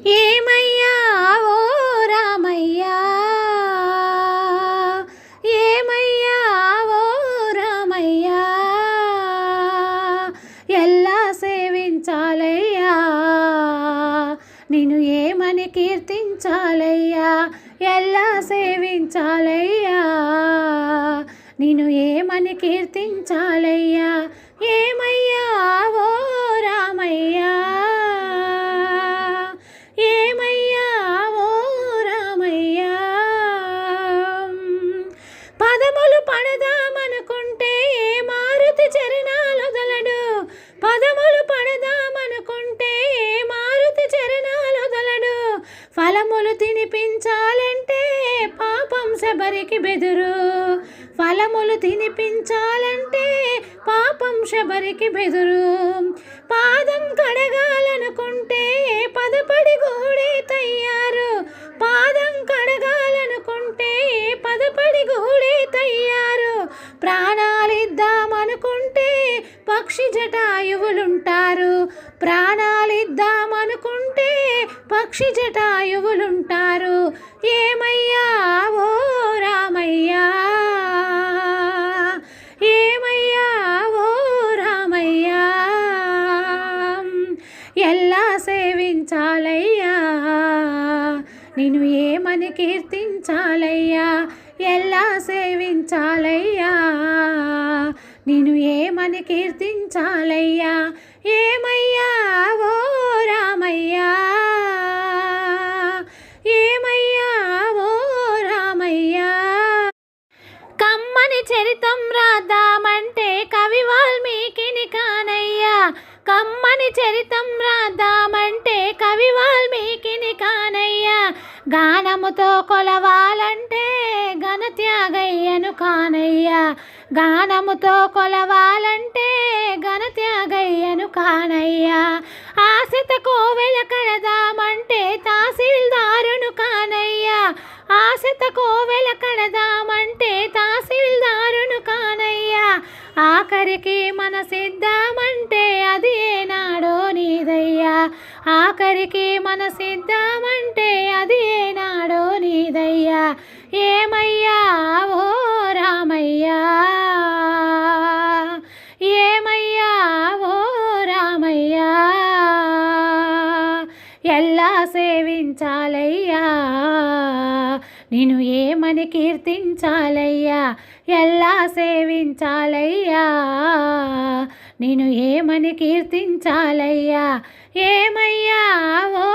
ఏమయ్యా ఓ రామయ్యా, ఏమయ్యా ఓ రామయ్యా, ఎలా సేవించాలయ్యా, నిన్ను ఏమని కీర్తించాలయ్యా, ఎలా సేవించాలయ్యా, నిన్ను ఏమని కీర్తించాలయ్యా. ఏమయ్యా ఓ రామయ్యా, ఏమయ్యా ఓ రామయ్యా, పదములు పడదామనుకుంటే మారుతి చరణాలొదలడు, పదములు పడదామనుకుంటే మారుతి చరణాలొదలడు, ఫలములు తినిపించాలంటే పాపం శబరికి బెదురు, ఫలములు తినిపించాలంటే పాపం శబరికి బెదురు, పాదం కడగాలనుకుంటే పదపడి గూడే తయ్యారు, పాదం కడగాలనుకుంటే పదపడి గూడే తయ్యారు, ప్రాణాలిద్దామనుకుంటే పక్షి జటాయువులుంటారు, ప్రాణాలిద్దామనుకుంటే పక్షి జటాయువులుంటారు. ఏమయ్యా ఓ రామయ్యా, ఏమయ్యా ఓ రామయ్యా, ఎలా సేవించాలయ్యా, నిన్ను ఏమని కీర్తించాలయ్యా, ఎలా సేవించాలయ్యా, నిన్ను ఏమని కీర్తించాలయ్యా. ఏమయ్యా ఓ రామయ్యా, ఏమయ్యా ఓ రామయ్యా, కమ్మని చరితం రాద్దామంటే కవి వాల్మీకిని కానయ్యా, కమ్మని చరితం రాద్దామంటే కవి వాల్మీకిని కానయ్యా, గానముతో కొలవాలంటే ఘనత్యాగయ్యను కానయ్యా, గానముతో కొలవాలంటే ఘనత్యాగయ్యను కానయ్యా, ఆశత కోవెల కడదామంటే తహసీల్దారును కానయ్యా, ఆశత కోవెల కడదామంటే తహసీల్దారును కానయ్యా, ఆఖరికి మన సిద్ధామంటే అది ఏనాడో నీదయ్యా, ఆఖరికి మన సిద్ధామంటే అది ఏనాడో నీదయ్యా. ఏమయ్యా ఓ రామయ్యా, ఏమయ్యా ఓ రామయ్యా, ఎలా సేవించాలయ్యా, నిన్ను ఏమని కీర్తించాలయ్యా, ఎలా సేవించాలయ్యా, నిన్ను ఏమని కీర్తించాలయ్యా. ఏమయ్యా ఓ